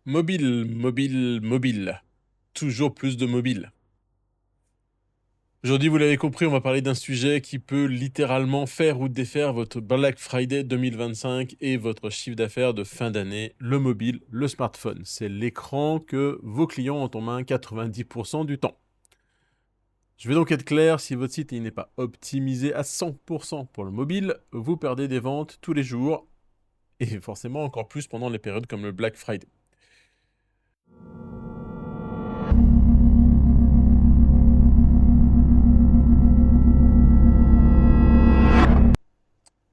Mobile, mobile, mobile. Toujours plus de mobile. Aujourd'hui, vous l'avez compris, on va parler d'un sujet qui peut littéralement faire ou défaire votre Black Friday 2025 et votre chiffre d'affaires de fin d'année, le mobile, le smartphone. C'est l'écran que vos clients ont en main 90% du temps. Je vais donc être clair, si votre site n'est pas optimisé à 100% pour le mobile, vous perdez des ventes tous les jours et forcément encore plus pendant les périodes comme le Black Friday.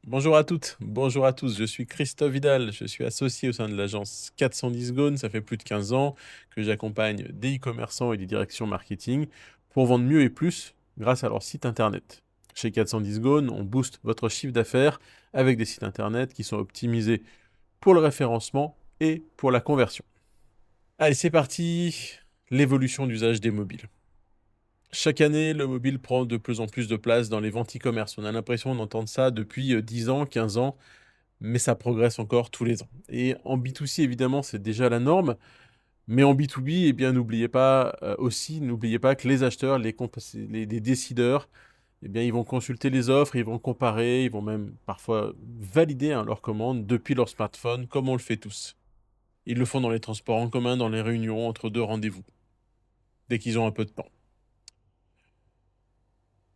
Bonjour à toutes, bonjour à tous, je suis Christophe Vidal, je suis associé au sein de l'agence 410 Gone, ça fait plus de 15 ans que j'accompagne des e-commerçants et des directions marketing pour vendre mieux et plus grâce à leur site internet. Chez 410 Gone, on booste votre chiffre d'affaires avec des sites internet qui sont optimisés pour le référencement et pour la conversion. Allez, c'est parti, l'évolution d'usage des mobiles. Chaque année, le mobile prend de plus en plus de place dans les ventes e-commerce. On a l'impression d'entendre ça depuis 10 ans, 15 ans, mais ça progresse encore tous les ans. Et en B2C, évidemment, c'est déjà la norme, mais en B2B, eh bien, n'oubliez pas que les acheteurs, les décideurs, eh bien, ils vont consulter les offres, ils vont comparer, ils vont même parfois valider leur commande depuis leur smartphone, comme on le fait tous. Ils le font dans les transports en commun, dans les réunions, entre deux rendez-vous, dès qu'ils ont un peu de temps.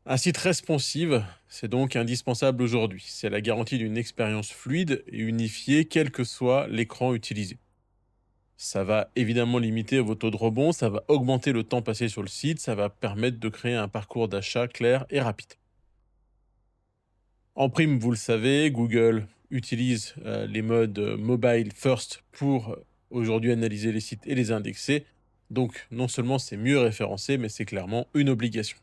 Un site responsive, c'est donc indispensable aujourd'hui. C'est la garantie d'une expérience fluide et unifiée, quel que soit l'écran utilisé. Ça va évidemment limiter vos taux de rebond, ça va augmenter le temps passé sur le site, ça va permettre de créer un parcours d'achat clair et rapide. En prime, vous le savez, Google utilise les modes mobile first pour aujourd'hui analyser les sites et les indexer. Donc non seulement c'est mieux référencé, mais c'est clairement une obligation.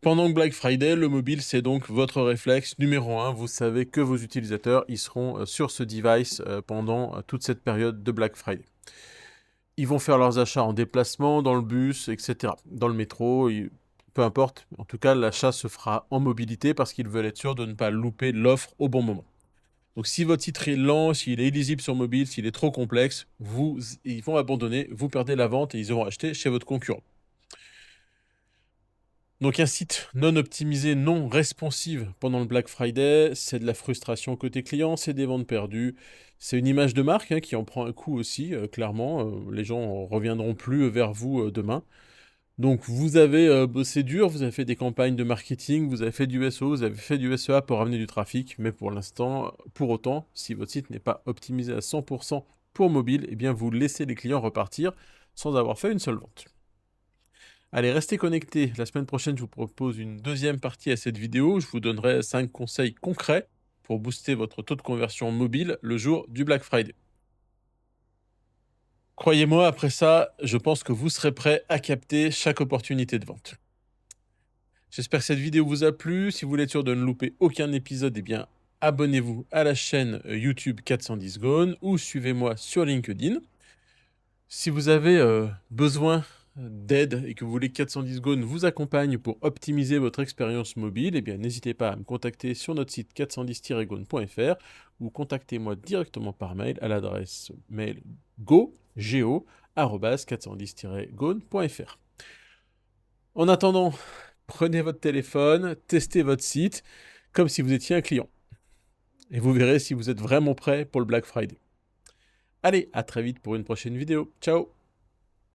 Pendant le Black Friday, le mobile, c'est donc votre réflexe numéro 1. Vous savez que vos utilisateurs ils seront sur ce device pendant toute cette période de Black Friday. Ils vont faire leurs achats en déplacement, dans le bus, etc. Dans le métro, peu importe. En tout cas, l'achat se fera en mobilité parce qu'ils veulent être sûrs de ne pas louper l'offre au bon moment. Donc si votre site est lent, s'il est illisible sur mobile, s'il est trop complexe, ils vont abandonner, vous perdez la vente et ils auront acheté chez votre concurrent. Donc un site non optimisé, non responsive pendant le Black Friday, c'est de la frustration côté client, c'est des ventes perdues, c'est une image de marque qui en prend un coup aussi, clairement. Les gens ne reviendront plus vers vous demain. Donc vous avez bossé dur, vous avez fait des campagnes de marketing, vous avez fait du SEO, vous avez fait du SEA pour ramener du trafic, mais pour l'instant, pour autant, si votre site n'est pas optimisé à 100% pour mobile, eh bien vous laissez les clients repartir sans avoir fait une seule vente. Allez, restez connectés. La semaine prochaine, je vous propose une deuxième partie à cette vidéo. Je vous donnerai 5 conseils concrets pour booster votre taux de conversion mobile le jour du Black Friday. Croyez-moi, après ça, je pense que vous serez prêt à capter chaque opportunité de vente. J'espère que cette vidéo vous a plu. Si vous voulez être sûr de ne louper aucun épisode, eh bien, abonnez-vous à la chaîne YouTube 410 Gone ou suivez-moi sur LinkedIn. Si vous avez besoin d'aide et que vous voulez que 410 Gone vous accompagne pour optimiser votre expérience mobile, eh bien n'hésitez pas à me contacter sur notre site 410-gone.fr ou contactez-moi directement par mail à l'adresse mail go@410-gone.fr. En attendant, prenez votre téléphone, testez votre site comme si vous étiez un client et vous verrez si vous êtes vraiment prêt pour le Black Friday. Allez, à très vite pour une prochaine vidéo. Ciao!